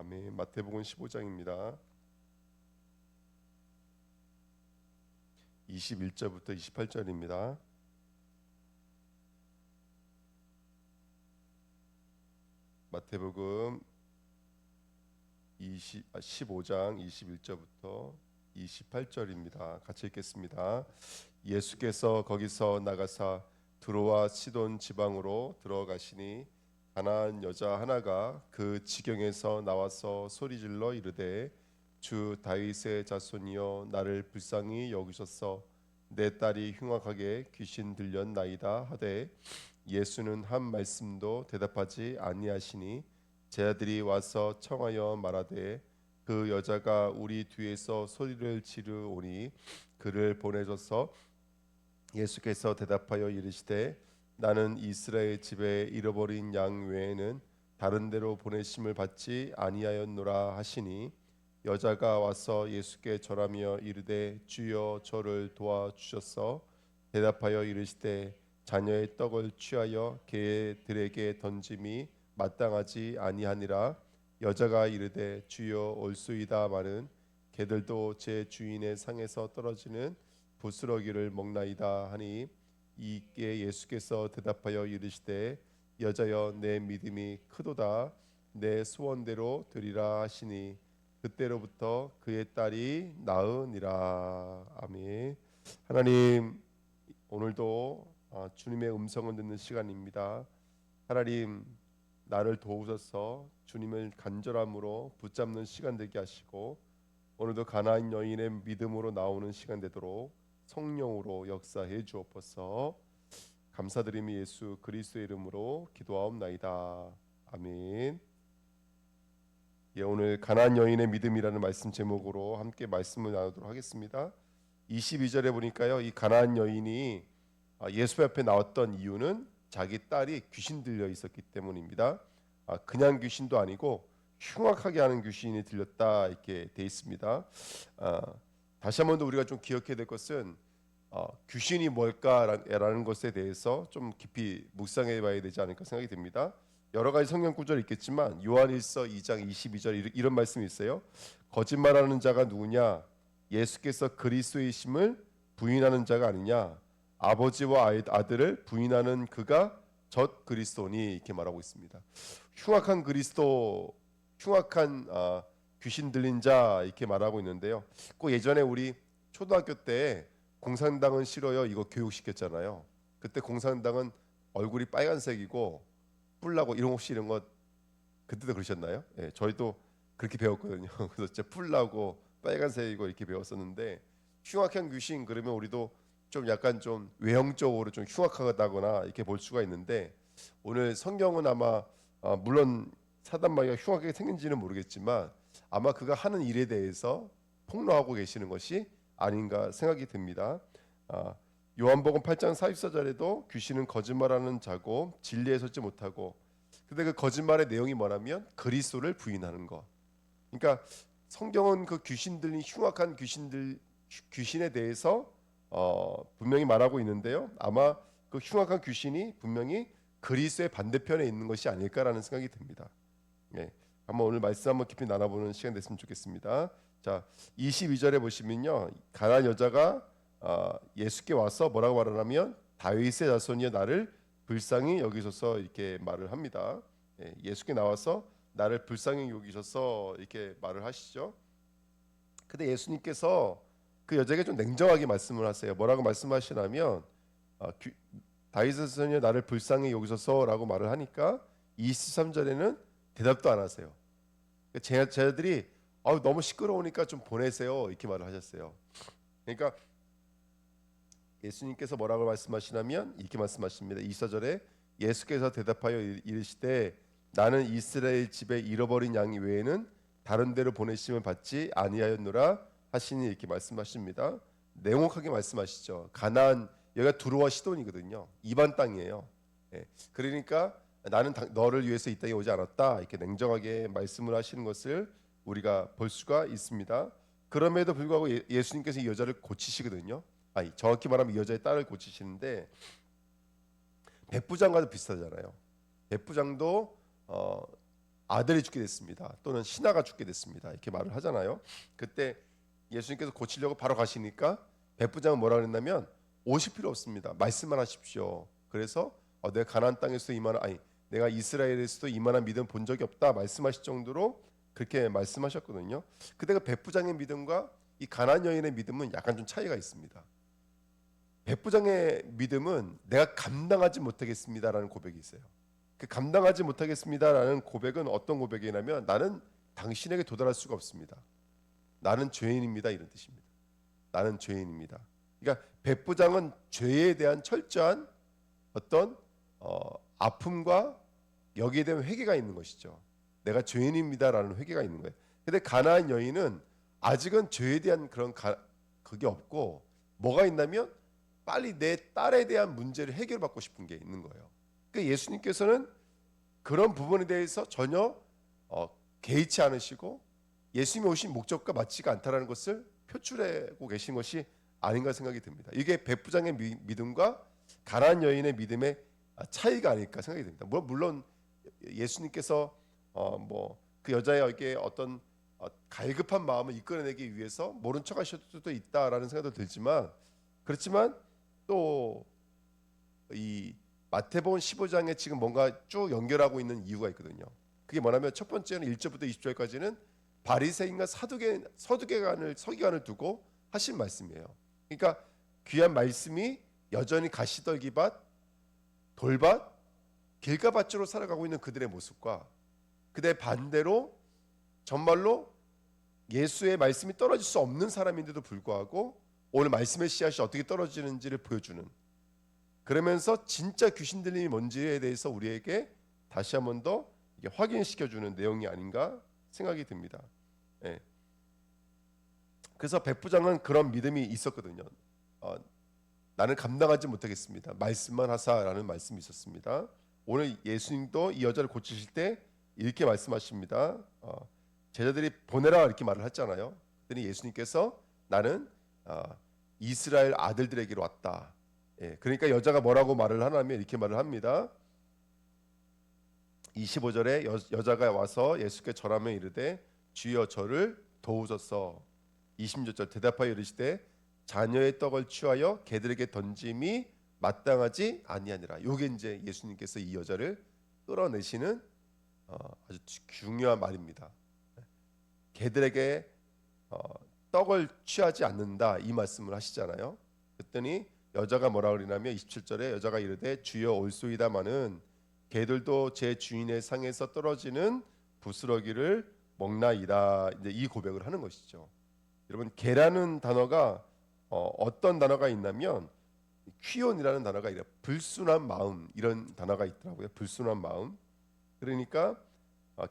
아멘. 마태복음 15장입니다. 21절부터 28절입니다. 마태복음 15장 21절부터 28절입니다. 같이 읽겠습니다. 예수께서 거기서 나가사 두로와 시돈 지방으로 들어가시니 가나안 여자 하나가 그 지경에서 나와서 소리질러 이르되 주 다윗의 자손이여 나를 불쌍히 여기소서 내 딸이 흉악하게 귀신 들렸나이다 하되 예수는 한 말씀도 대답하지 아니하시니 제 아들이 와서 청하여 말하되 그 여자가 우리 뒤에서 소리를 지르오니 그를 보내줘서 예수께서 대답하여 이르시되 나는 이스라엘 집에 잃어버린 양 외에는 다른 데로 보내심을 받지 아니하였노라 하시니 여자가 와서 예수께 절하며 이르되 주여 저를 도와주셔서 대답하여 이르시되 자녀의 떡을 취하여 개들에게 던짐이 마땅하지 아니하니라. 여자가 이르되 주여 올소이다마는 개들도 제 주인의 상에서 떨어지는 부스러기를 먹나이다 하니 이에 예수께서 대답하여 이르시되 여자여 내 믿음이 크도다 내 소원대로 되리라 하시니 그때로부터 그의 딸이 나으니라. 아멘. 하나님, 오늘도 주님의 음성을 듣는 시간입니다. 하나님, 나를 도우셔서 주님을 간절함으로 붙잡는 시간 되게 하시고 오늘도 가나안 여인의 믿음으로 나오는 시간 되도록 성령으로 역사해 주옵소서. 감사드리며 예수 그리스도의 이름으로 기도하옵나이다. 아멘. 예, 오늘 가나안 여인의 믿음이라는 말씀 제목으로 함께 말씀을 나누도록 하겠습니다. 22절에 보니까요, 이 가나안 여인이 예수 앞에 나왔던 이유는 자기 딸이 귀신 들려 있었기 때문입니다. 그냥 귀신도 아니고 흉악하게 하는 귀신이 들렸다 이렇게 돼 있습니다. 다시 한 번 더 우리가 좀 기억해야 될 것은 귀신이 뭘까라는 것에 대해서 좀 깊이 묵상해 봐야 되지 않을까 생각이 듭니다. 여러 가지 성경 구절이 있겠지만 요한일서 2장 22절 이런 말씀이 있어요. 거짓말하는 자가 누구냐? 예수께서 그리스도이심을 부인하는 자가 아니냐? 아버지와 아들을 부인하는 그가 젖 그리스도니 이렇게 말하고 있습니다. 흉악한 그리스도, 흉악한 귀신 들린 자 이렇게 말하고 있는데요. 꼭 예전에 우리 초등학교 때 공산당은 싫어요 이거 교육시켰잖아요. 그때 공산당은 얼굴이 빨간색이고 뿔나고 이런 혹시 이런 거 그때도 그러셨나요? 예, 저희도 그렇게 배웠거든요. 그래서 진짜 뿔나고 빨간색이고 이렇게 배웠었는데 흉악한 귀신 그러면 우리도 좀 약간 좀 외형적으로 좀 흉악하다거나 이렇게 볼 수가 있는데 오늘 성경은 아마 물론 사단 마귀가 흉하게 생긴지는 모르겠지만 아마 그가 하는 일에 대해서 폭로하고 계시는 것이 아닌가 생각이 듭니다. 요한복음 8장 44절에도 귀신은 거짓말하는 자고 진리에 서지 못하고 근데 그 거짓말의 내용이 뭐냐면 그리스도를 부인하는 것. 그러니까 성경은 그 귀신 들린 흉악한 귀신에 대해서 분명히 말하고 있는데요. 아마 그 흉악한 귀신이 분명히 그리스도의 반대편에 있는 것이 아닐까라는 생각이 듭니다. 예, 한번 오늘 말씀 한번 깊이 나눠보는 시간 됐으면 좋겠습니다. 자, 22절에 보시면요, 가나안 여자가 예수께 와서 뭐라고 말하냐면 다윗의 자손이여 나를 불쌍히 여기소서 이렇게 말을 합니다. 예, 예수께 나와서 나를 불쌍히 여기소서 이렇게 말을 하시죠. 근데 예수님께서 그 여자에게 좀 냉정하게 말씀을 하세요. 뭐라고 말씀하시냐면 다윗의 자손이여 나를 불쌍히 여기소서라고 말을 하니까 23절에는 대답도 안 하세요. 제자들이 너무 시끄러우니까 좀 보내세요 이렇게 말을 하셨어요. 그러니까 예수님께서 뭐라고 말씀하시냐면 이렇게 말씀하십니다. 24절에 예수께서 대답하여 이르시되 나는 이스라엘 집에 잃어버린 양 외에는 다른 데로 보내심을 받지 아니하였노라 하시니 이렇게 말씀하십니다. 냉혹하게 말씀하시죠. 가나안 여기가 두로와 시돈이거든요. 이방 땅이에요. 예. 그러니까 나는 너를 위해서 이 땅에 오지 않았다 이렇게 냉정하게 말씀을 하시는 것을 우리가 볼 수가 있습니다. 그럼에도 불구하고 예수님께서 이 여자를 고치시거든요. 정확히 말하면 이 여자의 딸을 고치시는데 백부장과도 비슷하잖아요. 백부장도 아들이 죽게 됐습니다. 또는 신하가 죽게 됐습니다. 이렇게 말을 하잖아요. 그때 예수님께서 고치려고 바로 가시니까 백부장은 뭐라 그랬냐면 오실 필요 없습니다. 말씀만 하십시오. 그래서 내가 가나안 땅에서 내가 이스라엘에서도 이만한 믿음 본 적이 없다 말씀하실 정도로 그렇게 말씀하셨거든요. 근데 그 백부장의 믿음과 이 가나안 여인의 믿음은 약간 좀 차이가 있습니다. 백부장의 믿음은 내가 감당하지 못하겠습니다라는 고백이 있어요. 그 감당하지 못하겠습니다라는 고백은 어떤 고백이냐면 나는 당신에게 도달할 수가 없습니다. 나는 죄인입니다 이런 뜻입니다. 나는 죄인입니다. 그러니까 백부장은 죄에 대한 철저한 어떤 아픔과 여기에 대한 회개가 있는 것이죠. 내가 죄인입니다라는 회개가 있는 거예요. 근데 가나안 여인은 아직은 죄에 대한 그게 없고 뭐가 있냐면 빨리 내 딸에 대한 문제를 해결받고 싶은 게 있는 거예요. 그러니까 예수님께서는 그런 부분에 대해서 전혀 개의치 않으시고 예수님이 오신 목적과 맞지가 않다라는 것을 표출하고 계신 것이 아닌가 생각이 듭니다. 이게 백부장의 믿음과 가나안 여인의 믿음의 차이가 아닐까 생각이 듭니다. 물론 예수님께서 그 여자에게 어떤 갈급한 마음을 이끌어내기 위해서 모른 척하실 수도 있다라는 생각도 들지만 그렇지만 또 이 마태복음 15장에 지금 뭔가 쭉 연결하고 있는 이유가 있거든요. 그게 뭐냐면 첫 번째는 1절부터 20절까지는 바리새인과 서기관을 두고 하신 말씀이에요. 그러니까 귀한 말씀이 여전히 가시떨기밭, 돌밭, 길가밭으로 살아가고 있는 그들의 모습과 그대 반대로 정말로 예수의 말씀이 떨어질 수 없는 사람인데도 불구하고 오늘 말씀의 씨앗이 어떻게 떨어지는지를 보여주는, 그러면서 진짜 귀신 들림이 뭔지에 대해서 우리에게 다시 한 번 더 확인시켜주는 내용이 아닌가 생각이 듭니다. 예. 그래서 백부장은 그런 믿음이 있었거든요. 나는 감당하지 못하겠습니다. 말씀만 하사라는 말씀이 있었습니다. 오늘 예수님도 이 여자를 고치실 때 이렇게 말씀하십니다. 제자들이 보내라 이렇게 말을 했잖아요. 그랬더니 예수님께서 나는 이스라엘 아들들에게로 왔다. 예, 그러니까 여자가 뭐라고 말을 하냐면 이렇게 말을 합니다. 25절에 여자가 와서 예수께 절하며 이르되 주여 저를 도우소서. 26절 대답하여 이르시되 자녀의 떡을 취하여 개들에게 던짐이 마땅하지 아니하니라. 요게 이제 예수님께서 이 여자를 끌어내시는 아주 중요한 말입니다. 개들에게 떡을 취하지 않는다 이 말씀을 하시잖아요. 그랬더니 여자가 뭐라 그러냐면 27절에 여자가 이르되 주여 올소이다마는 개들도 제 주인의 상에서 떨어지는 부스러기를 먹나이다. 이제 이 고백을 하는 것이죠. 여러분 개라는 단어가 어떤 단어가 있냐면 퀴온이라는 단어가 있어요. 불순한 마음 이런 단어가 있더라고요. 불순한 마음. 그러니까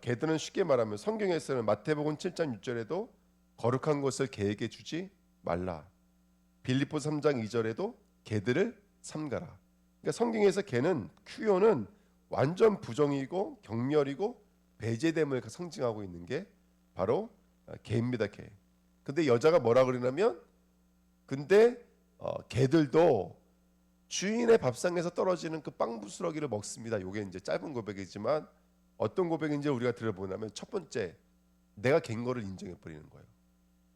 개들은 쉽게 말하면 성경에서는 마태복음 7장 6절에도 거룩한 것을 개에게 주지 말라. 빌립보 3장 2절에도 개들을 삼가라. 그러니까 성경에서 개는 퀴온은 완전 부정이고 경멸이고 배제됨을 상징하고 있는 게 바로 개입니다. 개. 근데 여자가 뭐라 그러냐면 근데 개들도 주인의 밥상에서 떨어지는 그 빵 부스러기를 먹습니다. 요게 이제 짧은 고백이지만 어떤 고백인지 우리가 들어보냐면 첫 번째 내가 갠 거를 인정해 버리는 거예요.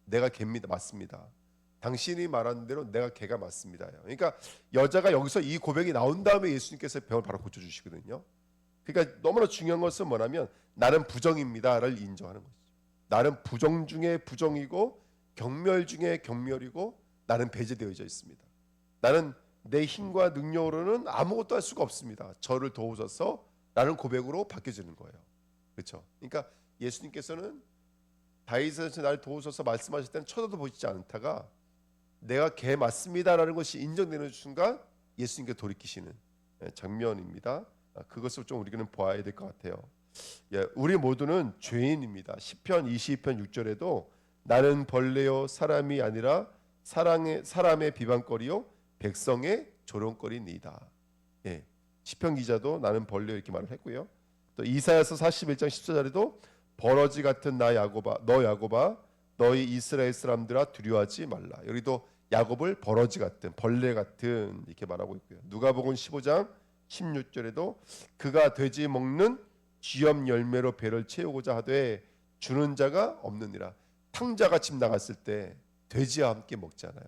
내가 개입니다. 맞습니다. 당신이 말한 대로 내가 개가 맞습니다. 그러니까 여자가 여기서 이 고백이 나온 다음에 예수님께서 병을 바로 고쳐주시거든요. 그러니까 너무나 중요한 것은 뭐냐면 나는 부정입니다를 인정하는 거죠. 나는 부정 중에 부정이고 경멸 중에 경멸이고 나는 배제되어져 있습니다. 나는 내 힘과 능력으로는 아무것도 할 수가 없습니다. 저를 도우소서 라는 고백으로 바뀌어지는 거예요. 그렇죠? 그러니까 예수님께서는 다윗에서 나를 도우소서 말씀하실 때는 쳐다도 보시지 않다가 내가 개 맞습니다라는 것이 인정되는 순간 예수님께 돌이키시는 장면입니다. 그것을 좀 우리는 보아야 될 것 같아요. 우리 모두는 죄인입니다. 시편 22편 6절에도 나는 벌레요 사람이 아니라 사람의 비방거리요 백성의 조롱거리니이다. 시편 기자도 나는 벌레요 이렇게 말을 했고요. 또 이사야서 41장 14절에도 버러지 같은 나 야곱아 너 야곱아 너희 이스라엘 사람들아 두려워하지 말라. 여기도 야곱을 버러지 같은 벌레 같은 이렇게 말하고 있고요. 누가복음 15장 16절에도 그가 돼지 먹는 쥐염 열매로 배를 채우고자 하되 주는 자가 없느니라. 탕자가 집 나갔을 때 돼지와 함께 먹잖아요.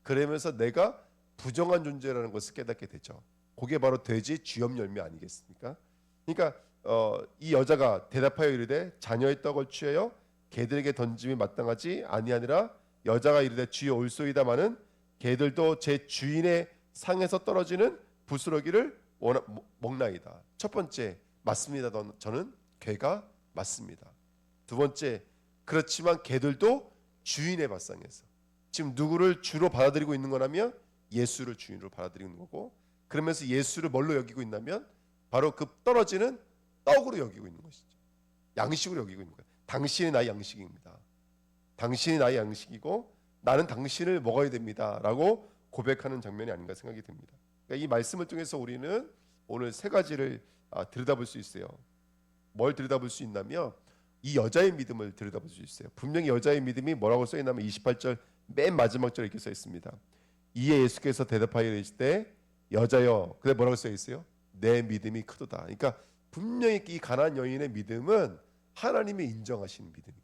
그러면서 내가 부정한 존재라는 것을 깨닫게 되죠. 그게 바로 돼지 쥐염 열매 아니겠습니까? 그러니까 이 여자가 대답하여 이르되 자녀의 떡을 취하여 개들에게 던짐이 마땅하지 아니하니라. 여자가 이르되 주여 올소이다마는 개들도 제 주인의 상에서 떨어지는 부스러기를 먹나이다. 첫 번째, 맞습니다. 저는 개가 맞습니다. 두 번째, 그렇지만 개들도 주인의 밥상에서, 지금 누구를 주로 받아들이고 있는 거라면 예수를 주인으로 받아들이고 있는 거고, 그러면서 예수를 뭘로 여기고 있냐면 바로 그 떨어지는 떡으로 여기고 있는 것이죠. 양식으로 여기고 있는 거예요. 당신이 나의 양식입니다. 당신이 나의 양식이고 나는 당신을 먹어야 됩니다 라고 고백하는 장면이 아닌가 생각이 듭니다. 그러니까 이 말씀을 통해서 우리는 오늘 세 가지를 들여다볼 수 있어요. 뭘 들여다볼 수 있냐면 이 여자의 믿음을 들여다볼 수 있어요. 분명히 여자의 믿음이 뭐라고 써있냐면 28절 맨 마지막 절에 이렇게 써 있습니다. 이에 예수께서 대답하여 이르시되 여자여, 그래 뭐라고 써 있어요? 내 믿음이 크도다. 그러니까 분명히 이 가난안 여인의 믿음은 하나님이 인정하시는 믿음이에요.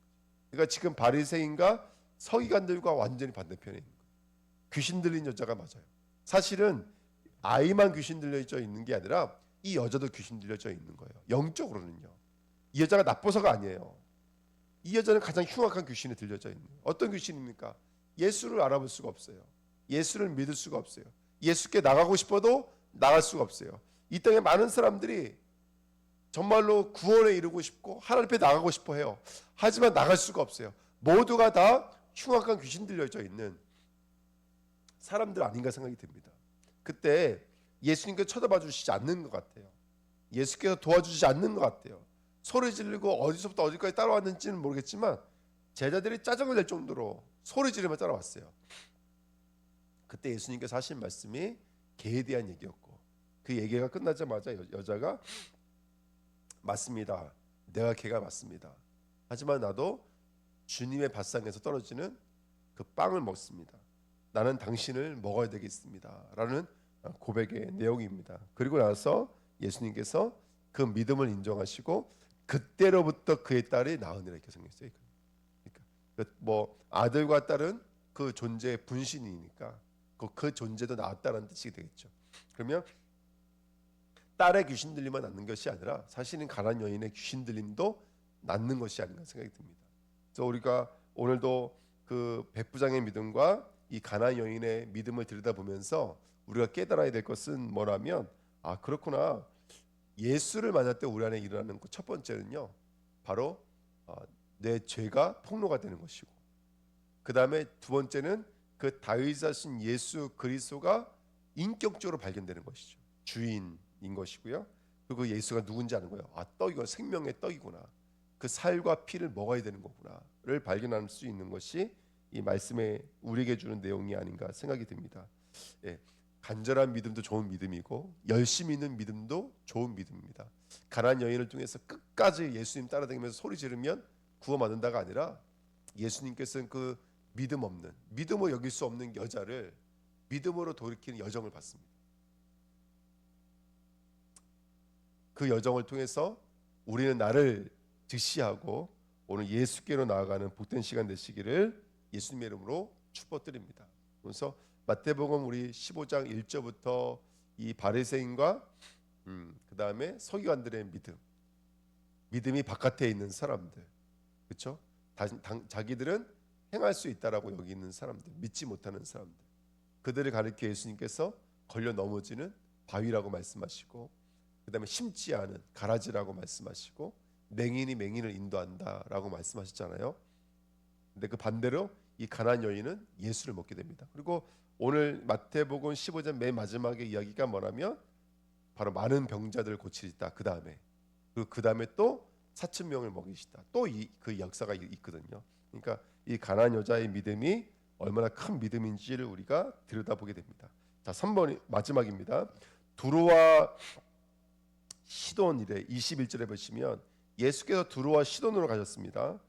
그러니까 지금 바리새인과 서기관들과 완전히 반대편에 있는 거예요. 귀신 들린 여자가 맞아요. 사실은 아이만 귀신 들려져 있는 게 아니라 이 여자도 귀신 들려져 있는 거예요. 영적으로는요. 이 여자가 나빠서가 아니에요. 이 여자는 가장 흉악한 귀신에 들려져 있는 거예요. 어떤 귀신입니까? 예수를 알아볼 수가 없어요. 예수를 믿을 수가 없어요. 예수께 나가고 싶어도 나갈 수가 없어요. 이 땅에 많은 사람들이 정말로 구원에 이르고 싶고 하나님 앞에 나가고 싶어 해요. 하지만 나갈 수가 없어요. 모두가 다 흉악한 귀신 들려져 있는 사람들 아닌가 생각이 듭니다. 그때 예수님께서 쳐다봐 주시지 않는 것 같아요. 예수께서 도와주시지 않는 것 같아요. 소리 지르고 어디서부터 어디까지 따라왔는지는 모르겠지만 제자들이 짜증을 낼 정도로 소리 지르며 따라왔어요. 그때 예수님께서 하신 말씀이 개에 대한 얘기였고, 그 얘기가 끝나자마자 여자가 맞습니다. 내가 개가 맞습니다. 하지만 나도 주님의 밥상에서 떨어지는 그 빵을 먹습니다. 나는 당신을 먹어야 되겠습니다 라는 고백의 내용입니다. 그리고 나서 예수님께서 그 믿음을 인정하시고 그때로부터 그의 딸이 나으니라 이렇게 생겼어요. 그러니까 뭐 아들과 딸은 그 존재의 분신이니까 그 존재도 나았다는 뜻이 되겠죠. 그러면 딸의 귀신 들림만 낫는 것이 아니라 사실은 가난안 여인의 귀신 들림도 낫는 것이 아닌가 생각이 듭니다. 그래서 우리가 오늘도 그 백부장의 믿음과 이 가난안 여인의 믿음을 들여다보면서 우리가 깨달아야 될 것은 뭐라면, 아 그렇구나, 예수를 만날 때 우리 안에 일어나는 첫 번째는요 바로 내 죄가 폭로가 되는 것이고, 그 다음에 두 번째는 그 다윗하신 예수 그리스도가 인격적으로 발견되는 것이죠. 주인인 것이고요. 그리고 예수가 누군지 아는 거예요. 아, 떡이고 생명의 떡이구나. 그 살과 피를 먹어야 되는 거구나를 발견할 수 있는 것이 이 말씀에 우리에게 주는 내용이 아닌가 생각이 듭니다. 예, 간절한 믿음도 좋은 믿음이고 열심히 있는 믿음도 좋은 믿음입니다. 가난안 여인을 통해서 끝까지 예수님 따라다니면서 소리 지르면 구원받는다가 아니라 예수님께서는 그 믿음 없는, 믿음으로 여길 수 없는 여자를 믿음으로 돌이키는 여정을 받습니다. 그 여정을 통해서 우리는 나를 직시하고 오늘 예수께로 나아가는 복된 시간 되시기를 예수님의 이름으로 축복드립니다. 그래서 마태복음 우리 15장 1절부터 이 바리새인과 그 다음에 서기관들의 믿음이 바깥에 있는 사람들, 그렇죠? 자기들은 행할 수 있다라고 여기는 사람들, 믿지 못하는 사람들, 그들을 가리켜 예수님께서 걸려 넘어지는 바위라고 말씀하시고, 그 다음에 심지 않은 가라지라고 말씀하시고, 맹인이 맹인을 인도한다라고 말씀하셨잖아요. 근데 그 반대로 이 가난안 여인은 예수를 먹게 됩니다. 그리고 오늘 마태복음 15장 맨 마지막의 이야기가 뭐냐면 바로 많은 병자들을 고치시다. 그 다음에 또 4,000명을 먹이시다. 또 그 역사가 있거든요. 그러니까 이 가난안 여자의 믿음이 얼마나 큰 믿음인지를 우리가 들여다보게 됩니다. 자, 3번 마지막입니다. 두로와 시돈이래. 21절에 보시면 예수께서 두로와 시돈으로 가셨습니다.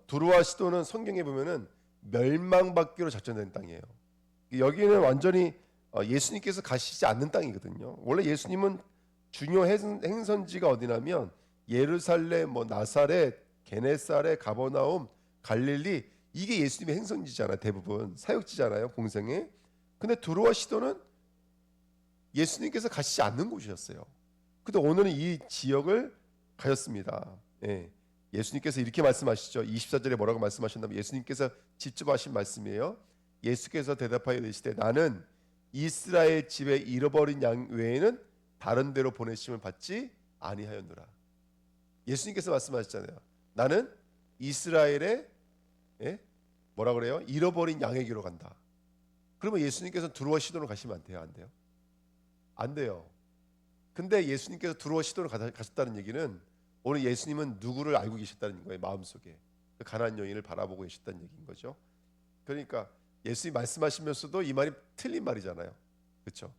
두로와 시돈은 성경에 보면은 멸망받기로 작정된 땅이에요. 여기는 완전히 예수님께서 가시지 않는 땅이거든요. 원래 예수님은 중요 행선지가 어디냐면 예루살렘, 뭐 나사렛, 게네사렛, 가버나움, 갈릴리, 이게 예수님의 행선지잖아요. 대부분 사역지잖아요, 공생에. 근데 두로와 시도는 예수님께서 가시지 않는 곳이었어요. 근데 오늘은 이 지역을 가셨습니다. 예. 예수님께서 이렇게 말씀하시죠. 24절에 뭐라고 말씀하셨냐면, 예수님께서 직접 하신 말씀이에요. 예수께서 대답하여 이르시되 나는 이스라엘 집에 잃어버린 양 외에는 다른 데로 보내심을 받지 아니하였노라. 예수님께서 말씀하셨잖아요. 나는 이스라엘의, 예? 뭐라 그래요? 잃어버린 양에게로 간다. 그러면 예수님께서 두로와 시돈으로 가시면 안 돼요? 안 돼요? 안 돼요. 근데 예수님께서 두로와 시돈으로 가셨다는 얘기는 오늘 예수님은 누구를 알고 계셨다는 거예요. 마음속에 그 가나안 여인을 바라보고 계셨다는 얘기인 거죠. 그러니까 예수님이 말씀하시면서도 이 말이 틀린 말이잖아요. 그렇죠?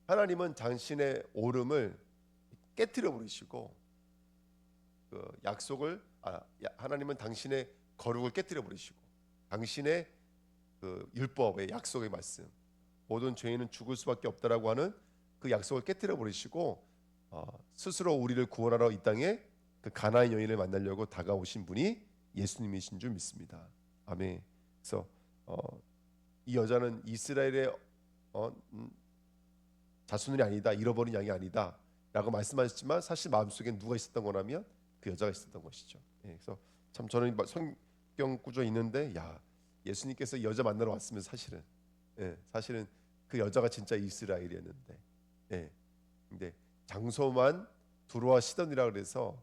하나님은 당신의 오름을 깨뜨려 버리시고 그 약속을 하나님은 당신의 거룩을 깨뜨려 버리시고 당신의 그 율법의 약속의 말씀, 모든 죄인은 죽을 수밖에 없다라고 하는 그 약속을 깨뜨려 버리시고 스스로 우리를 구원하러 이 땅에 그 가나안 여인을 만나려고 다가오신 분이 예수님이신 줄 믿습니다. 아멘. 그래서 이 여자는 이스라엘의 자손이 아니다, 잃어버린 양이 아니다라고 말씀하셨지만 사실 마음속에 누가 있었던 거라면 그 여자가 있었던 것이죠. 예, 그래서 참 저는 성경 구조 있는데, 야, 예수님께서 여자 만나러 왔으면 사실은 그 여자가 진짜 이스라엘이었는데, 예, 근데 장소만 두로와 시돈이라 그래서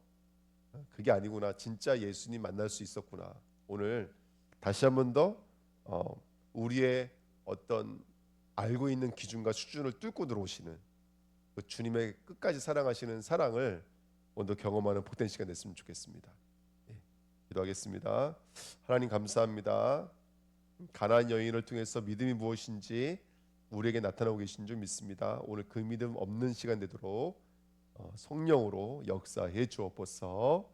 그게 아니구나. 진짜 예수님 만날 수 있었구나. 오늘 다시 한 번 더 우리의 어떤 알고 있는 기준과 수준을 뚫고 들어오시는 그 주님의 끝까지 사랑하시는 사랑을 오늘 경험하는 복된 시간 됐으면 좋겠습니다. 예, 기도하겠습니다. 하나님 감사합니다. 가나안 여인을 통해서 믿음이 무엇인지 우리에게 나타나고 계신 줄 믿습니다. 오늘 그 믿음 없는 시간 되도록 성령으로 역사해 주옵소서.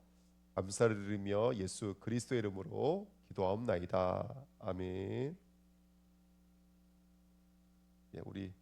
감사를 드리며 예수 그리스도의 이름으로 기도하옵나이다. 아멘. 예, 우리